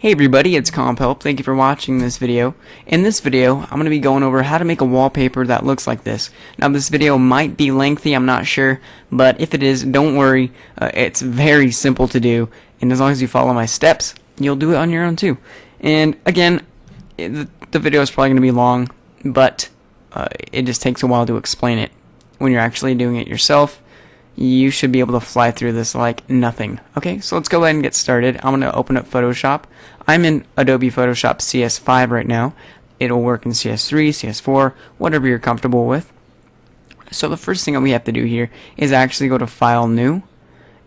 Hey everybody, it's CompHelp. Thank you for watching this video. In this video, I'm going to be going over how to make a wallpaper that looks like this. Now this video might be lengthy, I'm not sure, but if it is, don't worry. It's very simple to do, and as long as you follow my steps, you'll do it on your own too. And again, the video is probably going to be long, but it just takes a while to explain it. When you're actually doing it yourself, you should be able to fly through this like nothing. Okay, so let's go ahead and get started. I'm going to open up Photoshop. I'm in Adobe Photoshop CS5 right now. It'll work in CS3, CS4, whatever you're comfortable with. So the first thing that we have to do here is actually go to File, New,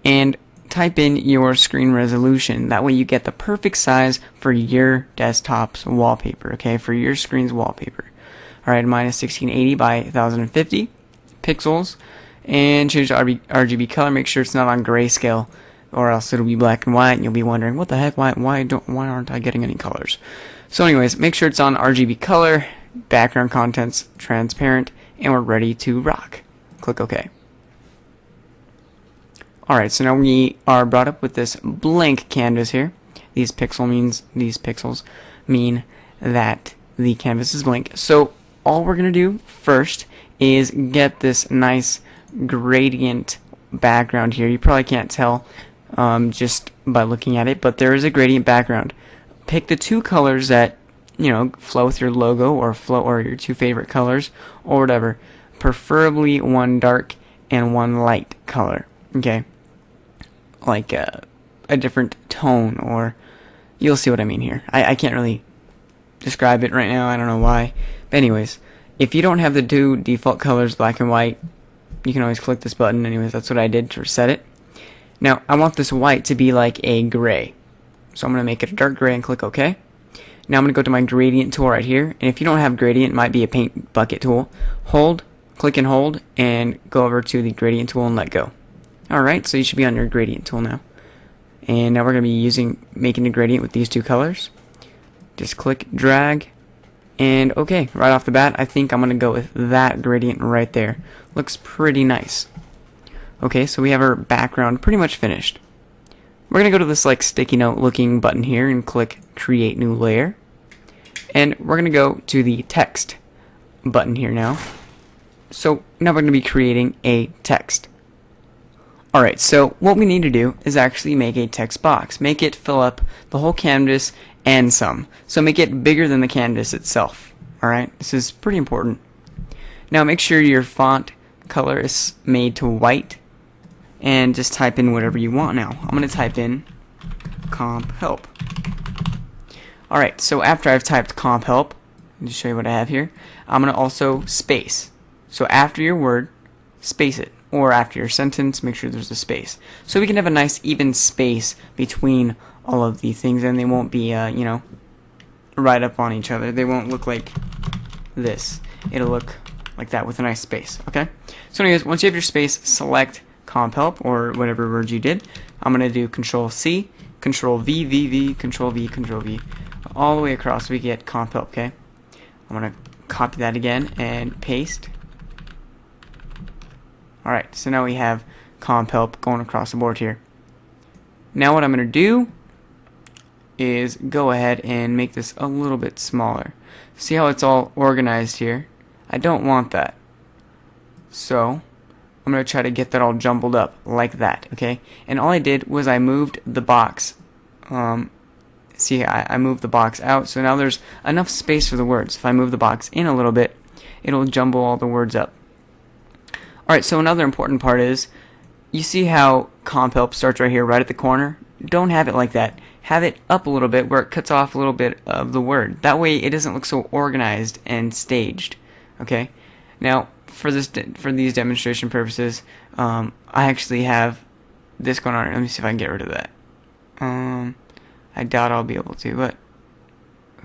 and type in your screen resolution. That way you get the perfect size for your desktop's wallpaper, okay, for your screen's wallpaper. Alright, mine is 1680 by 1050 pixels. And change the RGB color. Make sure it's not on grayscale, or else it'll be black and white, and you'll be wondering, what the heck? Why aren't I getting any colors? So, anyways, make sure it's on RGB color. Background contents transparent, and we're ready to rock. Click OK. All right, so now we are brought up with this blank canvas here. These pixels mean that the canvas is blank. So all we're gonna do first is get this nice gradient background here. You probably can't tell just by looking at it, but there is a gradient background. Pick the two colors that flow with your logo, or your two favorite colors, or whatever. Preferably one dark and one light color. Okay, like a different tone, or you'll see what I mean here. I can't really describe it right now. I don't know why, but anyways, if you don't have the two default colors, black and white, you can always click this button. Anyways, that's what I did to set it. Now, I want this white to be like a gray. So I'm going to make it a dark gray and click OK. Now I'm going to go to my gradient tool right here. And if you don't have gradient, it might be a paint bucket tool. Click and hold, and go over to the gradient tool and let go. Alright, so you should be on your gradient tool now. And now we're going to be making a gradient with these two colors. Just click, drag, and okay, right off the bat, I think I'm going to go with that gradient right there. Looks pretty nice. Okay, so we have our background pretty much finished. We're going to go to this like sticky note looking button here and click Create New Layer. And we're going to go to the text button here now. So now we're going to be creating a text. Alright, so what we need to do is actually make a text box. Make it fill up the whole canvas and some. So make it bigger than the canvas itself. Alright, this is pretty important. Now make sure your font color is made to white, and just type in whatever you want now. I'm going to type in CompHelp. Alright, so after I've typed CompHelp, let me show you what I have here. I'm going to also space. So after your word, space it. Or after your sentence, make sure there's a space. So we can have a nice even space between all of the things, and they won't be, right up on each other. They won't look like this. It'll look like that with a nice space, okay? So anyways, once you have your space, select CompHelp, or whatever word you did. I'm going to do Control-C, Control-V, V, Control-V, Control-V, all the way across so we get CompHelp, okay? I'm going to copy that again and paste. Alright, so now we have CompHelp going across the board here. Now what I'm going to do is go ahead and make this a little bit smaller. See how it's all organized here? I don't want that. So I'm going to try to get that all jumbled up like that, okay? And all I did was I moved the box. See, I moved the box out, so now there's enough space for the words. If I move the box in a little bit, it'll jumble all the words up. Alright, so another important part is, you see how CompHelp starts right here, right at the corner? Don't have it like that. Have it up a little bit where it cuts off a little bit of the word. That way it doesn't look so organized and staged. Okay? Now, for these demonstration purposes, I actually have this going on. Let me see if I can get rid of that. I doubt I'll be able to, but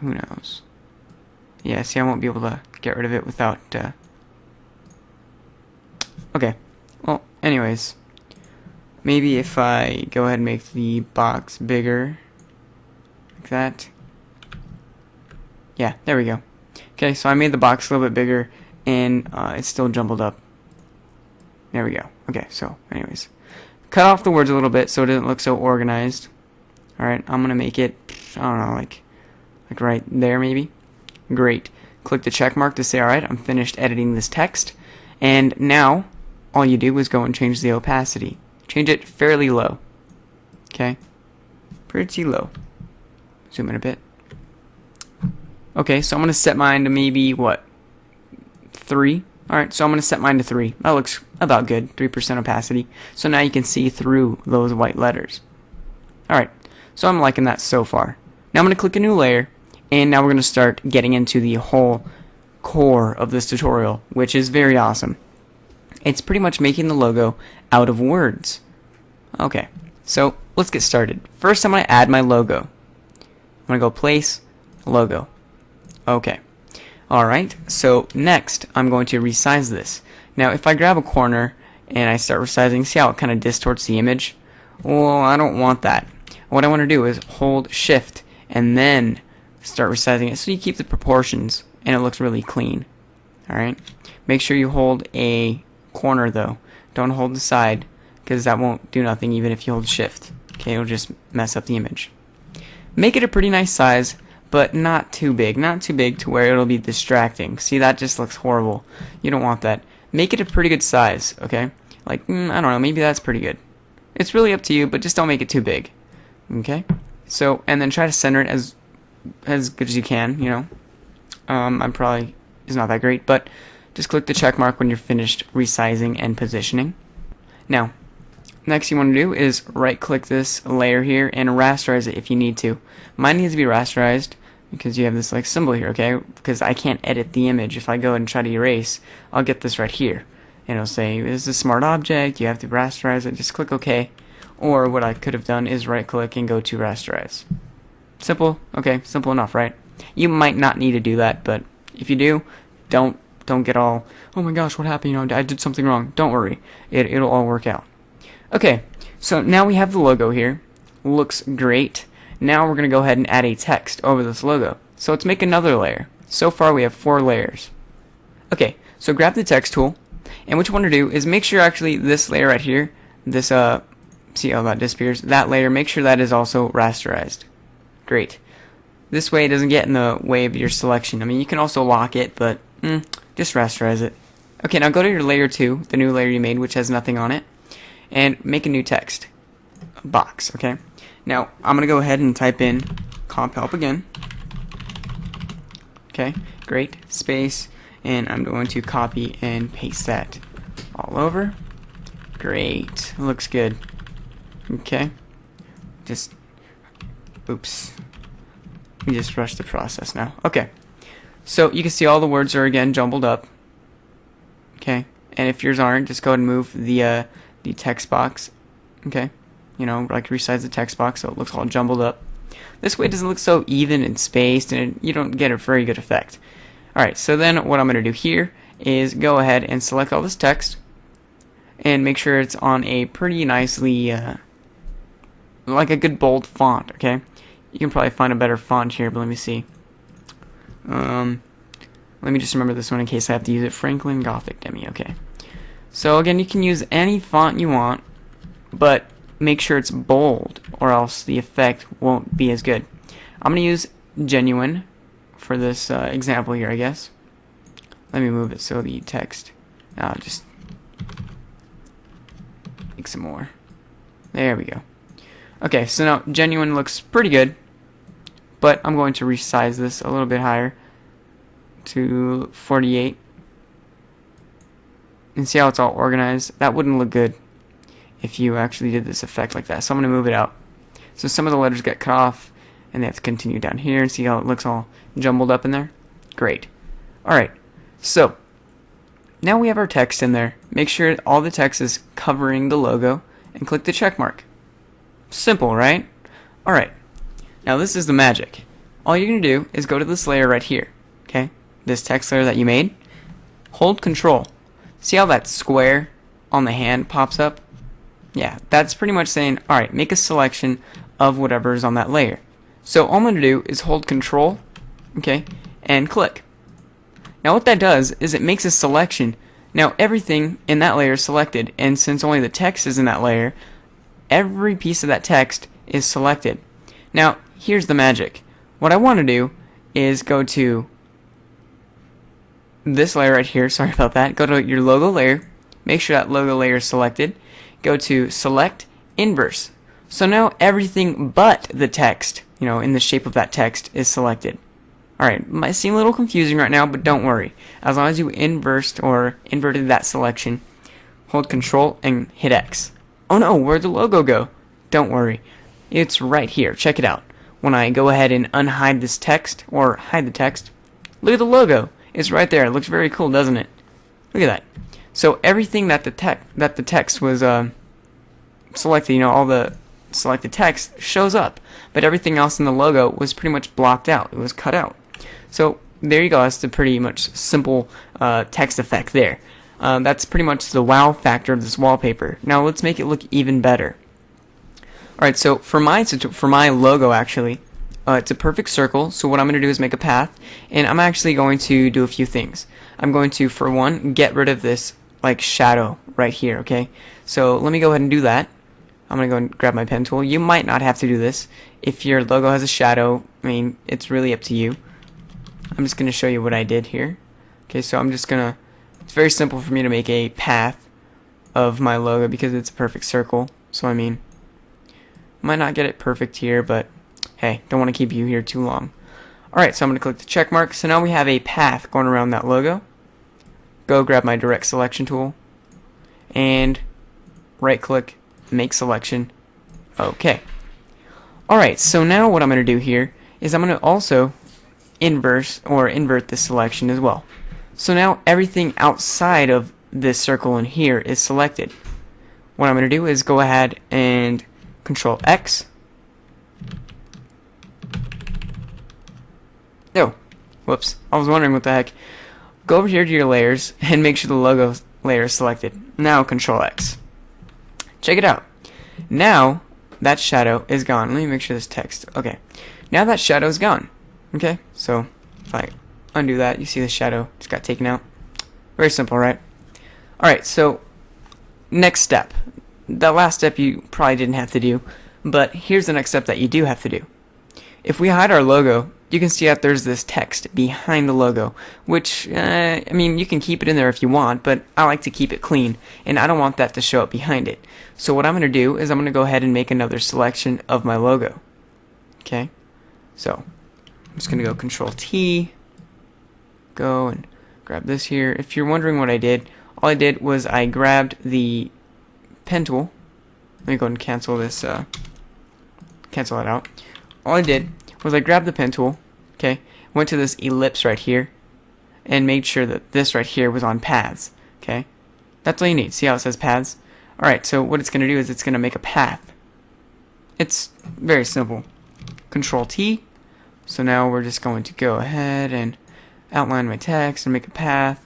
who knows? Yeah, see, I won't be able to get rid of it without... Okay, well, anyways, maybe if I go ahead and make the box bigger, like that. Yeah, there we go. Okay, so I made the box a little bit bigger, and it's still jumbled up. There we go. Okay, so anyways, cut off the words a little bit so it doesn't look so organized. Alright, I'm going to make it I don't know, like right there maybe. Great. Click the check mark to say, alright, I'm finished editing this text. And now, all you do is go and change the opacity. Change it fairly low. Okay? Pretty low. Zoom in a bit. Okay, so I'm going to set mine to maybe, what? 3? Alright, so I'm going to set mine to 3. That looks about good. 3% opacity. So now you can see through those white letters. Alright, so I'm liking that so far. Now I'm going to click a new layer. And now we're going to start getting into the whole core of this tutorial, which is very awesome. It's pretty much making the logo out of words. Okay, so let's get started. First, I'm going to add my logo. I'm going to go place, logo. Okay. Alright, so next, I'm going to resize this. Now, if I grab a corner and I start resizing, see how it kind of distorts the image? Well, I don't want that. What I want to do is hold Shift and then start resizing it so you keep the proportions and it looks really clean. Alright, make sure you hold a corner though. Don't hold the side because that won't do nothing even if you hold Shift. Okay, it'll just mess up the image. Make it a pretty nice size, but not too big. Not too big to where it'll be distracting. See, that just looks horrible. You don't want that. Make it a pretty good size, okay? Like, I don't know, maybe that's pretty good. It's really up to you, but just don't make it too big. Okay? So, and then try to center it as good as you can, you know. I'm probably is not that great, but just click the check mark when you're finished resizing and positioning. Now, next you want to do is right click this layer here and rasterize it if you need to. Mine needs to be rasterized because you have this like symbol here, okay? Because I can't edit the image. If I go and try to erase, I'll get this right here. And it'll say, this is a smart object, you have to rasterize it, just click OK. Or what I could have done is right click and go to rasterize. Simple, okay, simple enough, right? You might not need to do that, but if you do, don't get all, oh my gosh, what happened? You know, I did something wrong. Don't worry, it'll all work out. Okay, so now we have the logo here. Looks great. Now we're gonna go ahead and add a text over this logo. So let's make another layer. So far we have 4 layers. Okay, so grab the text tool, and what you want to do is make sure actually this layer right here, this see how that disappears. That layer, make sure that is also rasterized. Great. This way it doesn't get in the way of your selection. I mean, you can also lock it, but just rasterize it. Okay, now go to your layer 2, the new layer you made, which has nothing on it, and make a new text box, okay? Now, I'm going to go ahead and type in comp help again. Okay, great, space, and I'm going to copy and paste that all over. Great, looks good. Okay, just, oops. We just rushed the process now. Okay, so you can see all the words are again jumbled up. Okay, and if yours aren't, just go ahead and move the text box. Okay, you know, like resize the text box so it looks all jumbled up. This way it doesn't look so even and spaced, and you don't get a very good effect. Alright, so then what I'm going to do here is go ahead and select all this text and make sure it's on a pretty nicely, like a good bold font, okay? You can probably find a better font here, but let me see. Let me just remember this one in case I have to use it. Franklin Gothic Demi, okay. So again, you can use any font you want, but make sure it's bold or else the effect won't be as good. I'm going to use Genuine for this example here, I guess. Let me move it so the text, just make some more. There we go. Okay, so now Genuine looks pretty good, but I'm going to resize this a little bit higher to 48. And see how it's all organized? That wouldn't look good if you actually did this effect like that. So I'm going to move it out. So some of the letters get cut off, and they have to continue down here, and see how it looks all jumbled up in there? Great. Alright, so now we have our text in there. Make sure all the text is covering the logo, and click the check mark. Simple, right? Alright, now this is the magic. All you're going to do is go to this layer right here, okay? This text layer that you made. Hold Control. See how that square on the hand pops up? Yeah, that's pretty much saying, alright, make a selection of whatever is on that layer. So all I'm going to do is hold Control, okay, and click. Now what that does is it makes a selection. Now everything in that layer is selected, and since only the text is in that layer, every piece of that text is selected. Now, here's the magic. What I want to do is go to this layer right here, sorry about that, go to your logo layer, make sure that logo layer is selected, go to select inverse. So now everything but the text, in the shape of that text is selected. Alright, might seem a little confusing right now, but don't worry. As long as you inverted that selection, hold Control and hit X. Oh no, where'd the logo go? Don't worry. It's right here. Check it out. When I go ahead and unhide this text, or hide the text, look at the logo. It's right there. It looks very cool, doesn't it? Look at that. So everything that the text was selected, all the selected text shows up, but everything else in the logo was pretty much blocked out. It was cut out. So there you go. That's the pretty much simple text effect there. That's pretty much the wow factor of this wallpaper. Now let's make it look even better. Alright, so for my logo actually, it's a perfect circle, so what I'm going to do is make a path, and I'm actually going to do a few things. I'm going to, for one, get rid of this like shadow right here, okay? So let me go ahead and do that. I'm going to go and grab my pen tool. You might not have to do this. If your logo has a shadow, it's really up to you. I'm just going to show you what I did here. Okay, so I'm just going to, it's very simple for me to make a path of my logo because it's a perfect circle. So might not get it perfect here, but hey, don't want to keep you here too long. Alright, so I'm going to click the check mark. So now we have a path going around that logo. Go grab my direct selection tool and right click, make selection. Okay. Alright, so now what I'm going to do here is I'm going to also invert this selection as well. So now everything outside of this circle in here is selected. What I'm going to do is go ahead and Control X. Oh, whoops. I was wondering what the heck. Go over here to your layers and make sure the logo layer is selected. Now Control X. Check it out. Now that shadow is gone. Let me make sure this text. Okay. Now that shadow is gone. Okay. So if I undo that, you see the shadow just got taken out. Very simple, right? Alright, so next step. That last step you probably didn't have to do, but here's the next step that you do have to do. If we hide our logo, you can see that there's this text behind the logo, which, you can keep it in there if you want, but I like to keep it clean, and I don't want that to show up behind it. So what I'm going to do is I'm going to go ahead and make another selection of my logo. Okay? So, I'm just going to go Control T, go and grab this here. If you're wondering what I did, all I did was I grabbed the pen tool. Let me go ahead and cancel this, cancel that out. All I did was I grabbed the pen tool, okay, went to this ellipse right here, and made sure that this right here was on paths, okay? That's all you need. See how it says paths? Alright, so what it's going to do is it's going to make a path. It's very simple. Control T. So now we're just going to go ahead and outline my text and make a path.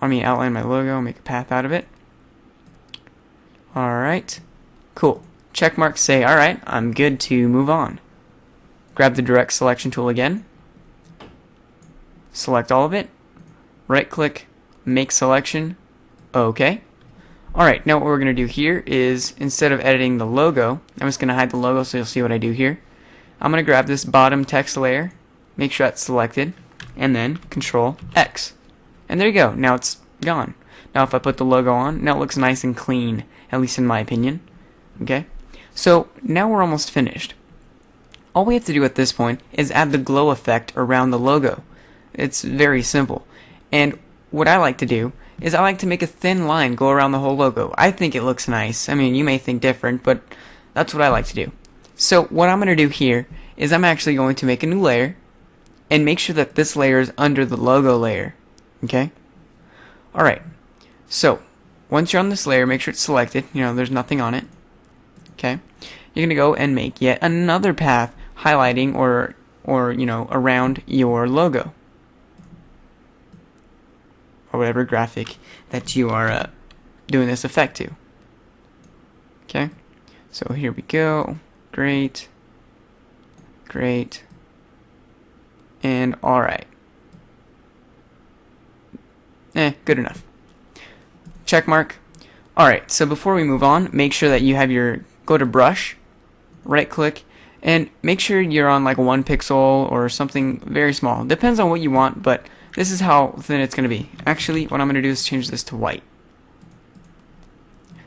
Outline my logo and make a path out of it. Alright, cool. Check marks say, alright, I'm good to move on. Grab the direct selection tool again. Select all of it. Right click, make selection. Okay. Alright, now what we're going to do here is, instead of editing the logo, I'm just going to hide the logo so you'll see what I do here. I'm going to grab this bottom text layer, make sure that's selected, and then Control X. And there you go. Now it's gone. Now if I put the logo on, now it looks nice and clean, at least in my opinion. Okay? So now we're almost finished. All we have to do at this point is add the glow effect around the logo. It's very simple. And what I like to do is I like to make a thin line go around the whole logo. I think it looks nice. You may think different, but that's what I like to do. So what I'm going to do here is I'm actually going to make a new layer and make sure that this layer is under the logo layer. Okay? Alright. So, once you're on this layer, make sure it's selected. There's nothing on it. Okay? You're going to go and make yet another path highlighting or around your logo. Or whatever graphic that you are doing this effect to. Okay? So here we go. Great. Great. And alright. Good enough. Check mark. Alright, so before we move on, make sure that you have go to brush, right click, And make sure you're on like 1 pixel or something very small. Depends on what you want, but this is how thin it's going to be. Actually, what I'm going to do is change this to white.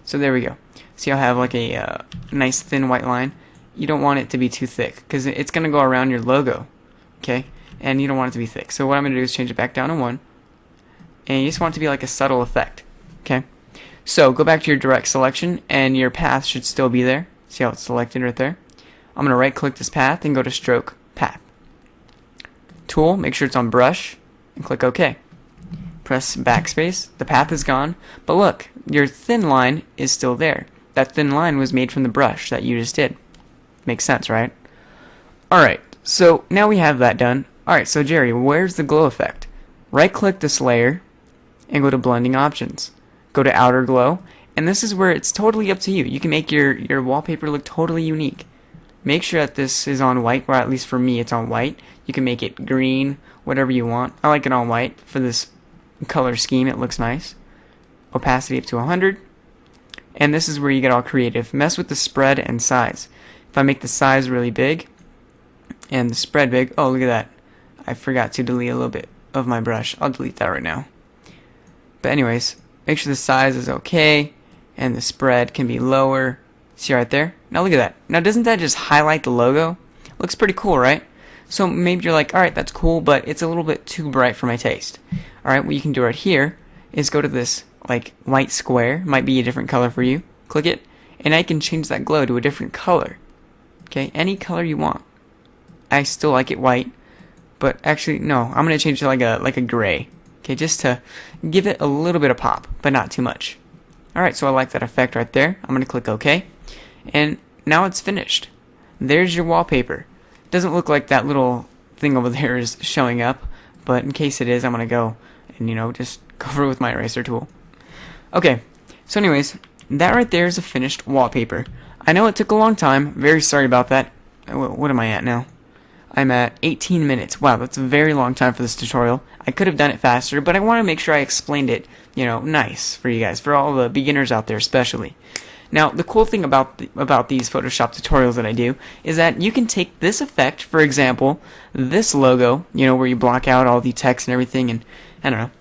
So there we go. See how I have like a nice thin white line? You don't want it to be too thick because it's going to go around your logo. Okay? And you don't want it to be thick. So what I'm going to do is change it back down to 1. And you just want it to be like a subtle effect. Okay? So go back to your direct selection and your path should still be there. See how it's selected right there? I'm going to right click this path and go to stroke path. Tool, make sure it's on brush and click OK. Press backspace, the path is gone, but look, your thin line is still there. That thin line was made from the brush that you just did. Makes sense, right? Alright, so now we have that done. Alright, so Jerry, where's the glow effect? Right click this layer and go to blending options. Go to outer glow, and this is where it's totally up to you. You can make your wallpaper look totally unique. Make sure that this is on white, or at least for me it's on white. You can make it green, whatever you want. I like it on white for this color scheme. It looks nice. Opacity up to 100. And this is where you get all creative. Mess with the spread and size. If I make the size really big and the spread big, oh look at that. I forgot to delete a little bit of my brush. I'll delete that right now. But anyways, make sure the size is okay and the spread can be lower. See right there? Now look at that. Now doesn't that just highlight the logo? Looks pretty cool, right? So maybe you're like, alright, that's cool, but it's a little bit too bright for my taste. Alright, what you can do right here is go to this like white square. Might be a different color for you. Click it, and I can change that glow to a different color. Okay, any color you want. I still like it white, but actually no, I'm gonna change it to like a gray. Okay, just to give it a little bit of pop, but not too much. Alright, so I like that effect right there. I'm gonna click OK. And now it's finished. There's your wallpaper. Doesn't look like that little thing over there is showing up, but in case it is, I'm gonna go and just go over with my eraser tool. Okay, so anyways, that right there is a finished wallpaper. I know it took a long time. Very sorry about that. What am I at now? I'm at 18 minutes. Wow, that's a very long time for this tutorial. I could have done it faster, but I want to make sure I explained it, nice for you guys, for all the beginners out there especially. Now, the cool thing about these Photoshop tutorials that I do is that you can take this effect, for example, this logo, where you block out all the text and everything, and I don't know.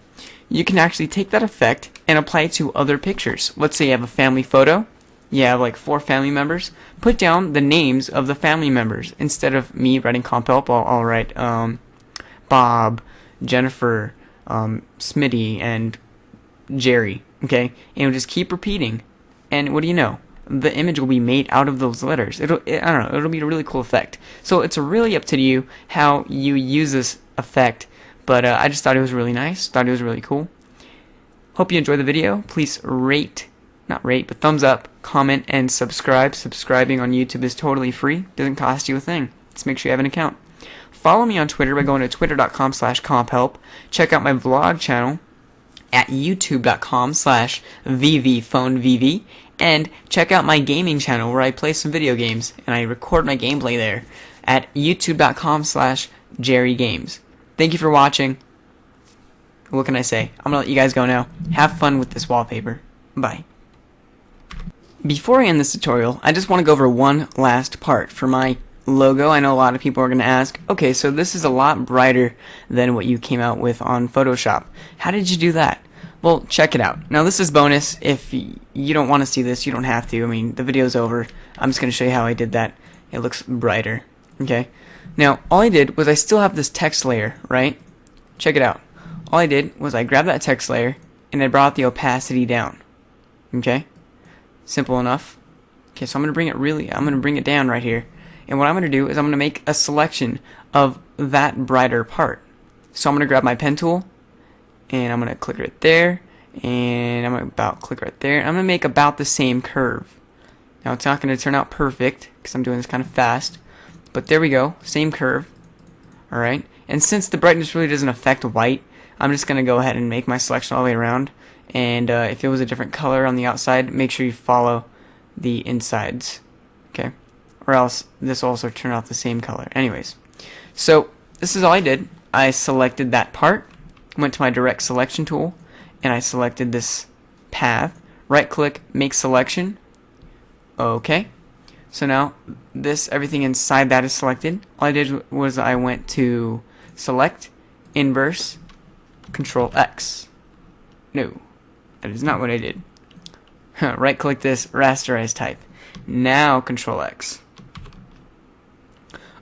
You can actually take that effect and apply it to other pictures. Let's say you have a family photo. You have like 4 family members. Put down the names of the family members. Instead of me writing comp help, I'll write Bob, Jennifer, Smitty, and Jerry. Okay? And it'll just keep repeating. And what do you know? The image will be made out of those letters. I don't know. It'll be a really cool effect. So it's really up to you how you use this effect. But I just thought it was really nice. Thought it was really cool. Hope you enjoyed the video. Please but thumbs up, comment, and subscribe. Subscribing on YouTube is totally free. Doesn't cost you a thing. Just make sure you have an account. Follow me on Twitter by going to twitter.com/comphelp. Check out my vlog channel at youtube.com/vvphonevv. And check out my gaming channel where I play some video games and I record my gameplay there at youtube.com/jerrygames. Thank you for watching. What can I say? I'm gonna let you guys go now. Have fun with this wallpaper. Bye. Before I end this tutorial, I just want to go over one last part for my logo. I know a lot of people are going to ask, okay, so this is a lot brighter than what you came out with on Photoshop. How did you do that? Well, check it out. Now, this is bonus. If you don't want to see this, you don't have to. I mean, the video's over. I'm just going to show you how I did that. It looks brighter. Okay? Now, all I did was I still have this text layer, right? Check it out. All I did was I grabbed that text layer and I brought the opacity down. Okay? Simple enough. Okay, so I'm going to bring it down right here. And what I'm going to do is I'm going to make a selection of that brighter part. So I'm going to grab my pen tool and I'm going to click right there and I'm going to click right there. I'm going to make about the same curve. Now it's not going to turn out perfect because I'm doing this kind of fast. But there we go, same curve. Alright, and since the brightness really doesn't affect white, I'm just going to go ahead and make my selection all the way around. And if it was a different color on the outside, make sure you follow the insides. Okay? Or else this will also turn out the same color. Anyways, so this is all I did. I selected that part, went to my direct selection tool, and I selected this path. Right click, make selection. Okay. So now everything inside that is selected. All I did was I went to select, inverse, Control X. No, that is not what I did. Right click this, rasterize type. Now Control X.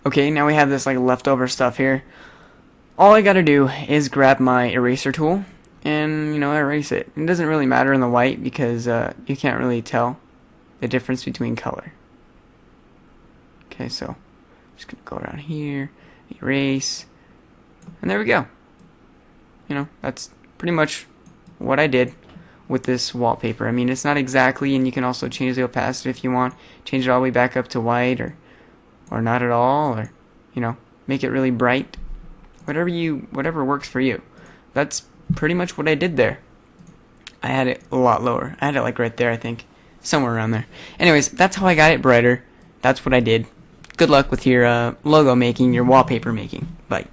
Okay, now we have this like leftover stuff here. All I gotta do is grab my eraser tool and, erase it. It doesn't really matter in the white because you can't really tell the difference between color. Okay, so I'm just gonna go around here, erase, and there we go. That's pretty much what I did with this wallpaper. I mean, it's not exactly, and you can also change the opacity if you want. Change it all the way back up to white, or not at all, or make it really bright. Whatever works for you. That's pretty much what I did there. I had it a lot lower. I had it like right there, I think, somewhere around there. Anyways, that's how I got it brighter. That's what I did. Good luck with your logo making, your wallpaper making. Bye.